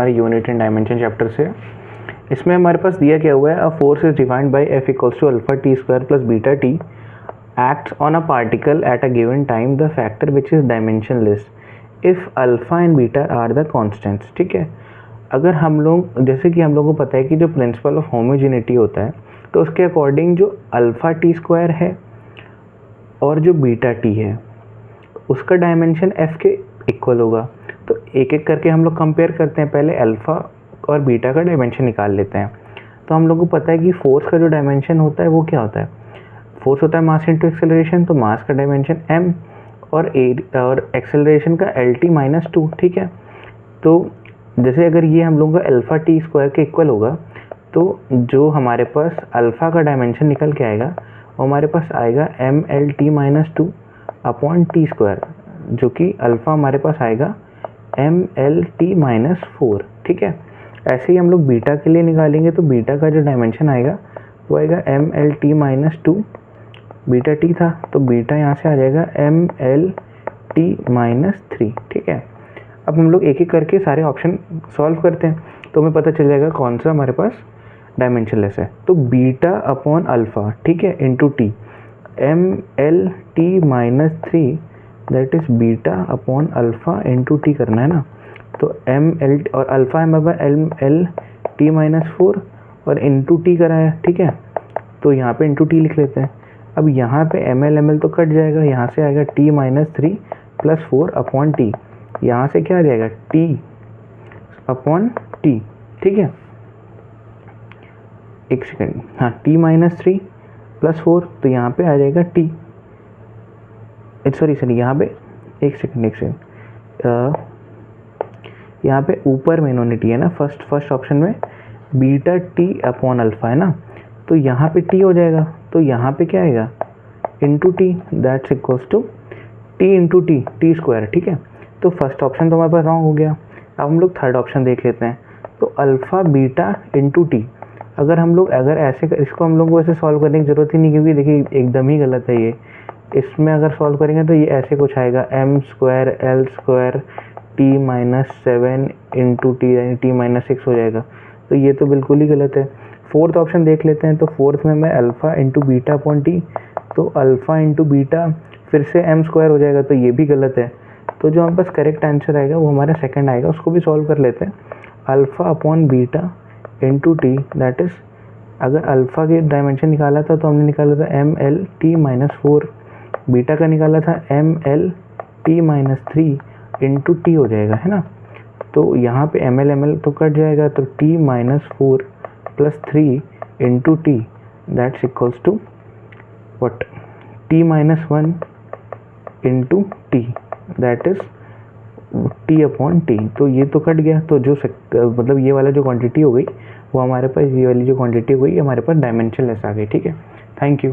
हमारे unit and dimension chapter से। इसमें हमारे पास दिया क्या हुआ है, a force is defined by F equals to alpha t square plus beta t acts on a particle at a given time, the factor which is dimensionless if alpha and beta are the constants। ठीक है, अगर हम लोग जैसे कि हम लोगों को पता है कि जो प्रिंसिपल ऑफ होमोजेनिटी होता है तो उसके अकॉर्डिंग जो अल्फ़ा टी स्क्वायर है और जो बीटा टी है उसका डायमेंशन एफ़ के इक्वल होगा। तो एक एक करके हम लोग कंपेयर करते हैं, पहले अल्फ़ा और बीटा का डायमेंशन निकाल लेते हैं। तो हम लोग को पता है कि फोर्स का जो डायमेंशन होता है वो क्या होता है, फोर्स होता है मास इंटू एक्सेलरेशन, तो मास का डायमेंशन m और एक्सेलरेशन का lt माइनस 2। ठीक है, तो जैसे अगर ये हम लोगों का अल्फ़ा टी स्क्वायर के इक्वल होगा तो जो हमारे पास अल्फ़ा का डायमेंशन निकल के आएगा वो हमारे पास आएगा mlt minus 2 upon T square, जो कि अल्फ़ा हमारे पास आएगा mlt माइनस 4। ठीक है, ऐसे ही हम लोग बीटा के लिए निकालेंगे तो बीटा का जो डायमेंशन आएगा वो आएगा mlt माइनस 2, बीटा टी था तो बीटा यहाँ से आ जाएगा mlt माइनस 3। ठीक है, अब हम लोग एक एक करके सारे ऑप्शन सॉल्व करते हैं तो हमें पता चल जाएगा कौन सा हमारे पास डायमेंशनलेस है। तो बीटा अपॉन अल्फ़ा, ठीक है, into T, mlt minus 3 that is beta upon alpha into T करना है ना। तो ml और अल्फ़ा है हमारे पास mlt माइनस 4 और इंटू टी करा है। ठीक है, तो यहाँ पे इंटू टी लिख लेते हैं। अब यहाँ पे ml तो कट जाएगा, यहाँ से आएगा t minus 3 plus 4 upon T, यहाँ से क्या आ जाएगा t अपॉन टी। ठीक है, एक सेकेंड, हाँ t माइनस 3 प्लस 4 तो यहाँ पे आ जाएगा t, सॉरी यहाँ पे एक सेकेंड यहाँ पे ऊपर में इन्होंने टी है ना, फर्स्ट ऑप्शन में बीटा टी अपॉन अल्फ़ा है ना, तो यहाँ पे टी हो जाएगा, तो यहाँ पे क्या आएगा into t that's equals to t into t square. ठीक है, तो फर्स्ट ऑप्शन तो हमारे पास रॉन्ग हो गया। अब हम लोग थर्ड ऑप्शन देख लेते हैं, तो अल्फ़ा बीटा इंटू टी, अगर ऐसे इसको हम लोग को ऐसे सॉल्व करने की ज़रूरत ही नहीं, क्योंकि देखिए एकदम ही गलत है ये। इसमें अगर सॉल्व करेंगे तो ये ऐसे कुछ आएगा m square l square t minus 7 into T यानी t माइनस 6 हो जाएगा, तो ये तो बिल्कुल ही गलत है। फोर्थ ऑप्शन देख लेते हैं, तो फोर्थ में मैं alpha into beta upon t, तो अल्फ़ा इंटू बीटा फिर से m स्क्वायर हो जाएगा, तो ये भी गलत है। तो जो हमारे पास करेक्ट आंसर आएगा वो हमारा सेकंड आएगा, उसको भी सॉल्व कर लेते हैं। Alpha upon beta into t that is, अगर अल्फ़ा के डायमेंशन निकाला था तो हमने निकाला था mlt माइनस 4, बीटा का निकाला था mlt माइनस 3 इंटू टी हो जाएगा, है ना। तो यहाँ पे ml तो कट जाएगा, तो t minus 4 plus 3 into t that's equals to what, t minus 1 into t that is t upon t. तो ये तो कट गया, तो जो मतलब ये वाला जो क्वांटिटी हो गई वो हमारे पास, ये वाली जो क्वांटिटी हो गई हमारे पास डायमेंशनलेस आ गई। ठीक है, थैंक यू।